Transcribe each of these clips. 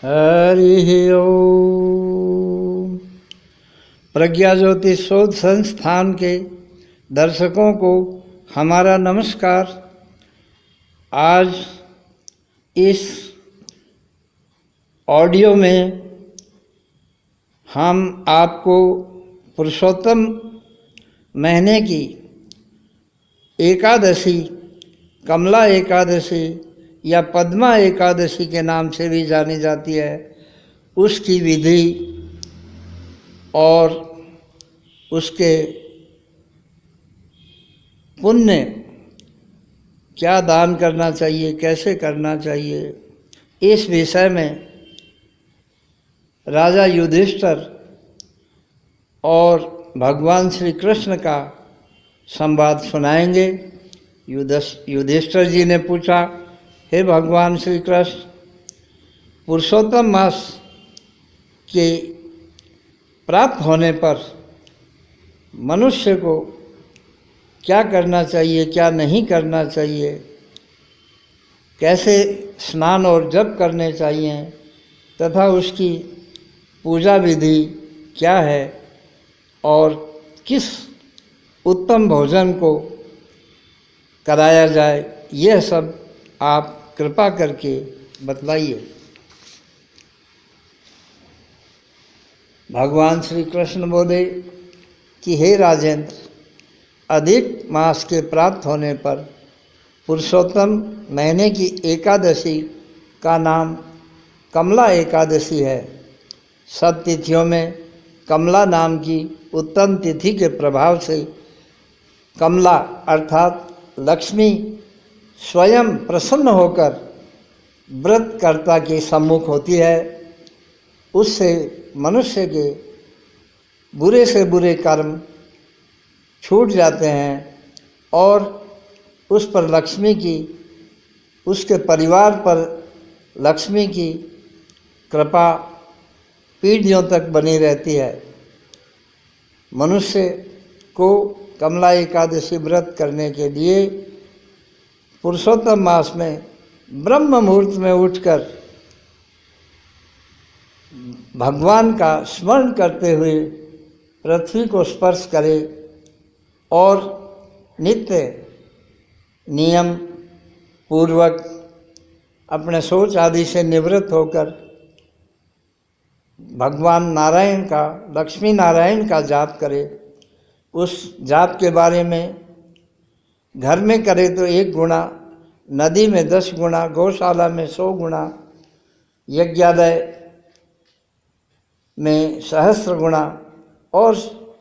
हरि ओम। प्रज्ञा ज्योति शोध संस्थान के दर्शकों को हमारा नमस्कार। आज इस ऑडियो में हम आपको पुरुषोत्तम महीने की एकादशी, कमला एकादशी या पद्मा एकादशी के नाम से भी जानी जाती है, उसकी विधि और उसके पुण्य, क्या दान करना चाहिए, कैसे करना चाहिए, इस विषय में राजा युधिष्ठिर और भगवान श्री कृष्ण का संवाद सुनाएंगे। युधिष्ठिर जी ने पूछा, हे भगवान श्री कृष्ण, पुरुषोत्तम मास के प्राप्त होने पर मनुष्य को क्या करना चाहिए, क्या नहीं करना चाहिए, कैसे स्नान और जप करने चाहिए तथा उसकी पूजा विधि क्या है और किस उत्तम भोजन को कराया जाए, यह सब आप कृपा करके बतलाइए। भगवान श्री कृष्ण बोले कि हे राजेंद्र, अधिक मास के प्राप्त होने पर पुरुषोत्तम महीने की एकादशी का नाम कमला एकादशी है। सब तिथियों में कमला नाम की उत्तम तिथि के प्रभाव से कमला अर्थात लक्ष्मी स्वयं प्रसन्न होकर व्रतकर्ता के सम्मुख होती है। उससे मनुष्य के बुरे से बुरे कर्म छूट जाते हैं और उस पर लक्ष्मी की, उसके परिवार पर लक्ष्मी की कृपा पीढ़ियों तक बनी रहती है। मनुष्य को कमला एकादशी व्रत करने के लिए पुरुषोत्तम मास में ब्रह्म मुहूर्त में उठकर भगवान का स्मरण करते हुए पृथ्वी को स्पर्श करे और नित्य नियम पूर्वक अपने सोच आदि से निवृत्त होकर भगवान नारायण का, लक्ष्मी नारायण का जाप करे। उस जाप के बारे में घर में करे तो 1 गुना, नदी में 10 गुना, गौशाला में 100 गुना, यज्ञालय में 1000 गुना और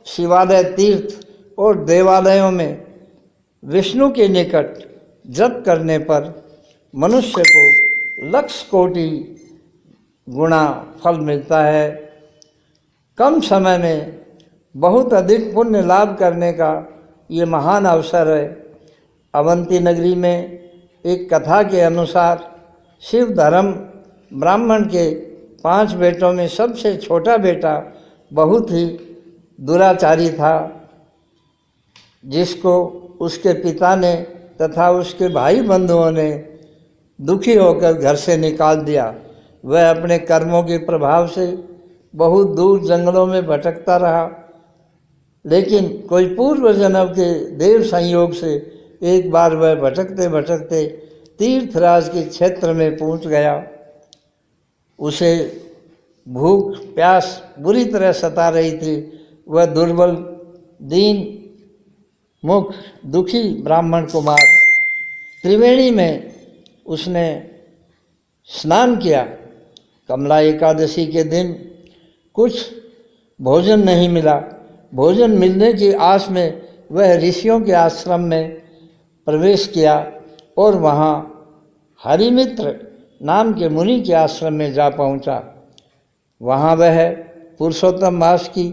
शिवालय, तीर्थ और देवालयों में विष्णु के निकट जप करने पर मनुष्य को लक्ष कोटि गुना फल मिलता है। कम समय में बहुत अधिक पुण्य लाभ करने का ये महान अवसर है। अवंती नगरी में एक कथा के अनुसार शिव धर्म ब्राह्मण के 5 बेटों में सबसे छोटा बेटा बहुत ही दुराचारी था, जिसको उसके पिता ने तथा उसके भाई बंधुओं ने दुखी होकर घर से निकाल दिया। वह अपने कर्मों के प्रभाव से बहुत दूर जंगलों में भटकता रहा, लेकिन कोई पूर्व जन्म के देव संयोग से एक बार वह भटकते भटकते तीर्थराज के क्षेत्र में पहुंच गया। उसे भूख प्यास बुरी तरह सता रही थी। वह दुर्बल, दीन, मुख, दुखी ब्राह्मण कुमार त्रिवेणी में उसने स्नान किया। कमला एकादशी के दिन कुछ भोजन नहीं मिला। भोजन मिलने की आस में वह ऋषियों के आश्रम में प्रवेश किया और वहाँ हरिमित्र नाम के मुनि के आश्रम में जा पहुँचा। वहाँ वह पुरुषोत्तम मास की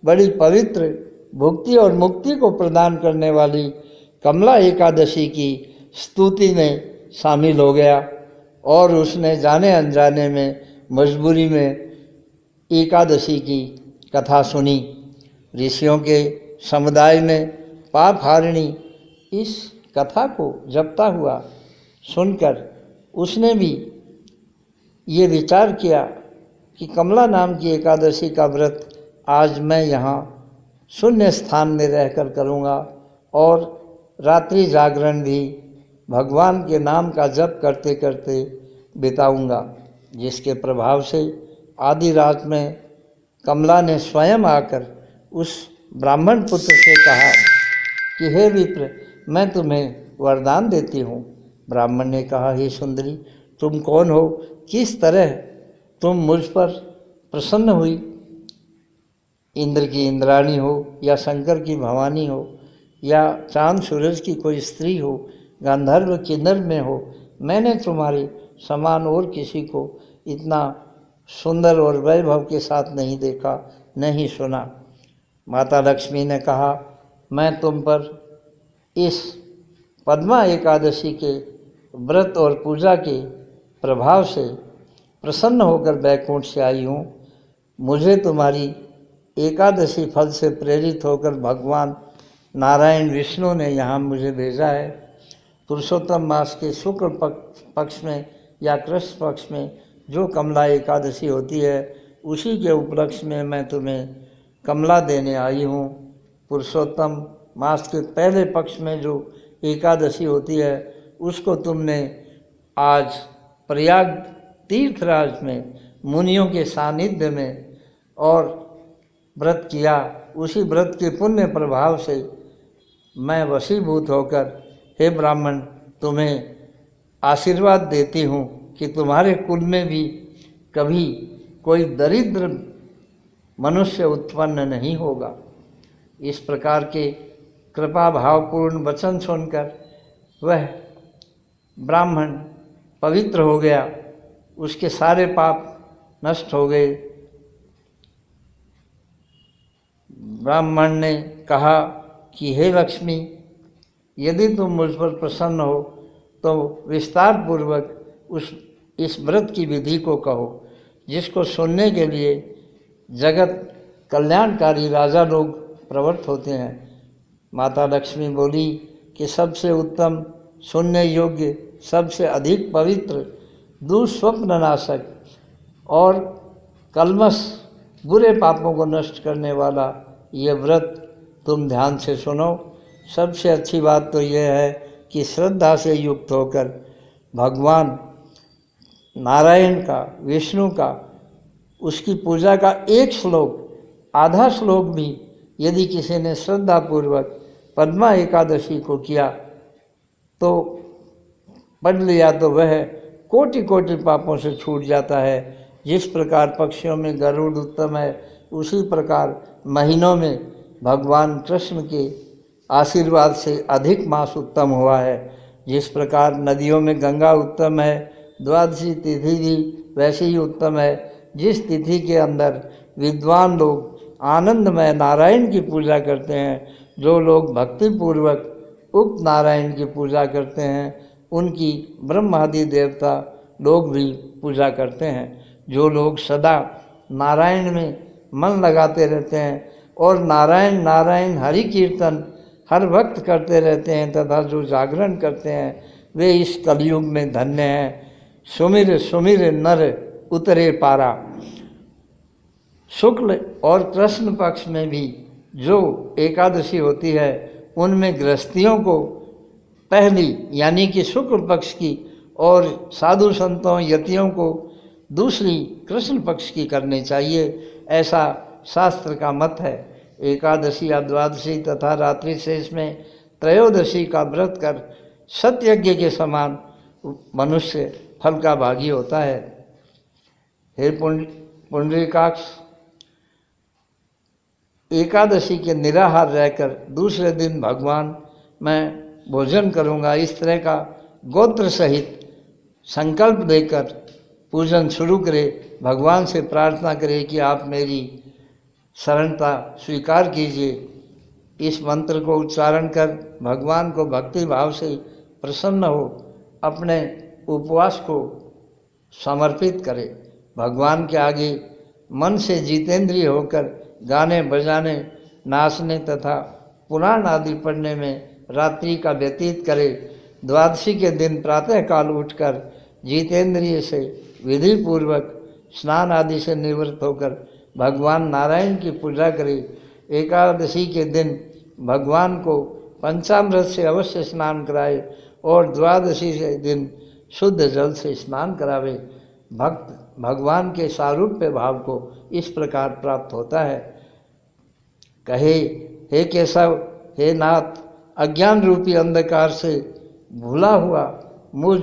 बड़ी पवित्र भुक्ति और मुक्ति को प्रदान करने वाली कमला एकादशी की स्तुति में शामिल हो गया और उसने जाने अनजाने में मजबूरी में एकादशी की कथा सुनी। ऋषियों के समुदाय में पाप हारिणी इस कथा को जपता हुआ सुनकर उसने भी ये विचार किया कि कमला नाम की एकादशी का व्रत आज मैं यहाँ शून्य स्थान में रहकर करूँगा और रात्रि जागरण भी भगवान के नाम का जप करते करते बिताऊंगा, जिसके प्रभाव से आधी रात में कमला ने स्वयं आकर उस ब्राह्मण पुत्र से कहा कि हे विप्र, मैं तुम्हें वरदान देती हूँ। ब्राह्मण ने कहा, हे सुंदरी, तुम कौन हो? किस तरह तुम मुझ पर प्रसन्न हुई? इंद्र की इंद्राणी हो या शंकर की भवानी हो या चांद सूरज की कोई स्त्री हो, गंधर्व किन्नर में हो, मैंने तुम्हारे समान और किसी को इतना सुंदर और वैभव के साथ नहीं देखा, नहीं सुना। माता लक्ष्मी ने कहा, मैं तुम पर इस पद्मा एकादशी के व्रत और पूजा के प्रभाव से प्रसन्न होकर बैकुंठ से आई हूँ। मुझे तुम्हारी एकादशी फल से प्रेरित होकर भगवान नारायण विष्णु ने यहाँ मुझे भेजा है। पुरुषोत्तम मास के शुक्ल पक्ष में या कृष्ण पक्ष में जो कमला एकादशी होती है, उसी के उपलक्ष्य में मैं तुम्हें कमला देने आई हूँ। पुरुषोत्तम मास के पहले पक्ष में जो एकादशी होती है, उसको तुमने आज प्रयाग तीर्थराज में मुनियों के सानिध्य में और व्रत किया। उसी व्रत के पुण्य प्रभाव से मैं वशीभूत होकर, हे ब्राह्मण, तुम्हें आशीर्वाद देती हूँ कि तुम्हारे कुल में भी कभी कोई दरिद्र मनुष्य उत्पन्न नहीं होगा। इस प्रकार के कृपा भावपूर्ण वचन सुनकर वह ब्राह्मण पवित्र हो गया, उसके सारे पाप नष्ट हो गए। ब्राह्मण ने कहा कि हे लक्ष्मी, यदि तुम मुझ पर प्रसन्न हो तो विस्तार पूर्वक इस व्रत की विधि को कहो, जिसको सुनने के लिए जगत कल्याणकारी राजा लोग प्रवृत्त होते हैं। माता लक्ष्मी बोली कि सबसे उत्तम, सुनने योग्य, सबसे अधिक पवित्र, दुष्स्वप्न नाशक और कलमश बुरे पापों को नष्ट करने वाला ये व्रत तुम ध्यान से सुनो। सबसे अच्छी बात तो यह है कि श्रद्धा से युक्त होकर भगवान नारायण का, विष्णु का, उसकी पूजा का एक श्लोक, आधा श्लोक भी यदि किसी ने श्रद्धापूर्वक पद्मा एकादशी को किया तो पढ़ लिया तो वह कोटि कोटि पापों से छूट जाता है। जिस प्रकार पक्षियों में गरुड़ उत्तम है, उसी प्रकार महीनों में भगवान कृष्ण के आशीर्वाद से अधिक मास उत्तम हुआ है। जिस प्रकार नदियों में गंगा उत्तम है, द्वादशी तिथि भी वैसे ही उत्तम है। जिस तिथि के अंदर विद्वान लोग आनंदमय नारायण की पूजा करते हैं, जो लोग भक्तिपूर्वक उक्त नारायण की पूजा करते हैं, उनकी ब्रह्मादि देवता लोग भी पूजा करते हैं। जो लोग सदा नारायण में मन लगाते रहते हैं और नारायण नारायण हरि कीर्तन हर वक्त करते रहते हैं तथा जो जागरण करते हैं, वे इस कलयुग में धन्य हैं। सुमिर सुमिर नर उतरे पारा। शुक्ल और कृष्ण पक्ष में भी जो एकादशी होती है, उनमें गृहस्थियों को पहली यानी कि शुक्ल पक्ष की और साधु संतों यतियों को दूसरी कृष्ण पक्ष की करनी चाहिए, ऐसा शास्त्र का मत है। एकादशी या द्वादशी तथा रात्रि शेष में त्रयोदशी का व्रत कर सत्ययज्ञ के समान मनुष्य फल का भागी होता है। हे पुंडरीकाक्ष, एकादशी के निराहार रहकर दूसरे दिन भगवान मैं भोजन करूंगा, इस तरह का गोत्र सहित संकल्प देकर पूजन शुरू करे, भगवान से प्रार्थना करे कि आप मेरी शरणता स्वीकार कीजिए। इस मंत्र को उच्चारण कर भगवान को भक्ति भाव से प्रसन्न हो अपने उपवास को समर्पित करे। भगवान के आगे मन से जितेंद्रिय होकर गाने बजाने, नाचने तथा पुराण आदि पढ़ने में रात्रि का व्यतीत करे। द्वादशी के दिन प्रातःकाल उठकर जितेंद्रिय से विधि पूर्वक स्नान आदि से निवृत्त होकर भगवान नारायण की पूजा करे। एकादशी के दिन भगवान को पंचामृत से अवश्य स्नान कराए और द्वादशी के दिन शुद्ध जल से स्नान करावे। भक्त भगवान के सारूप्य भाव को इस प्रकार प्राप्त होता है। कहे, हे केशव, हे नाथ, अज्ञान रूपी अंधकार से भूला हुआ मुझ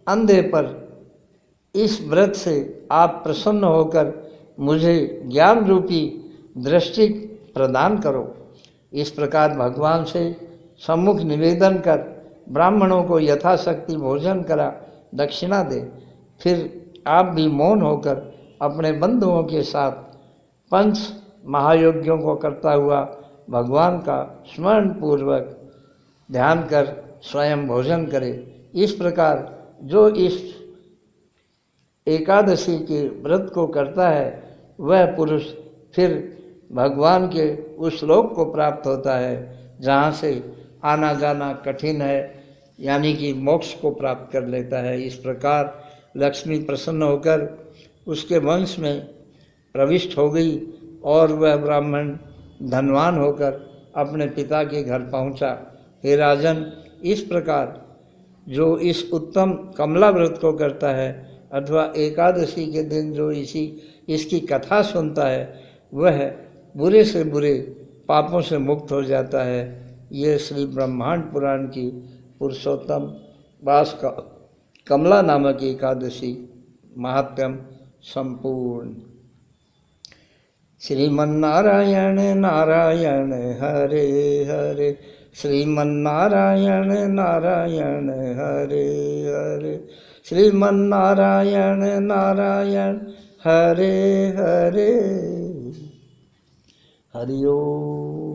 अंधे पर इस व्रत से आप प्रसन्न होकर मुझे ज्ञान रूपी दृष्टि प्रदान करो। इस प्रकार भगवान से सम्मुख निवेदन कर ब्राह्मणों को यथाशक्ति भोजन करा, दक्षिणा दे। फिर आप भी मौन होकर अपने बंधुओं के साथ पंच महायज्ञों को करता हुआ भगवान का स्मरण पूर्वक ध्यान कर स्वयं भोजन करे। इस प्रकार जो इस एकादशी के व्रत को करता है वह पुरुष फिर भगवान के उस लोक को प्राप्त होता है जहाँ से आना जाना कठिन है, यानी कि मोक्ष को प्राप्त कर लेता है। इस प्रकार लक्ष्मी प्रसन्न होकर उसके वंश में प्रविष्ट हो गई और वह ब्राह्मण धनवान होकर अपने पिता के घर पहुंचा। हे राजन, इस प्रकार जो इस उत्तम कमला व्रत को करता है अथवा एकादशी के दिन जो इसकी कथा सुनता है वह बुरे से बुरे पापों से मुक्त हो जाता है। ये श्री ब्रह्मांड पुराण की पुरुषोत्तम वास का कमला नामक एकादशी महात्म्यम संपूर्ण। श्रीमन्नारायण नारायण हरे हरे, श्रीमन्नारायण नारायण हरे हरे, श्रीमन्नारायण नारायण हरे हरे। हरि ओम।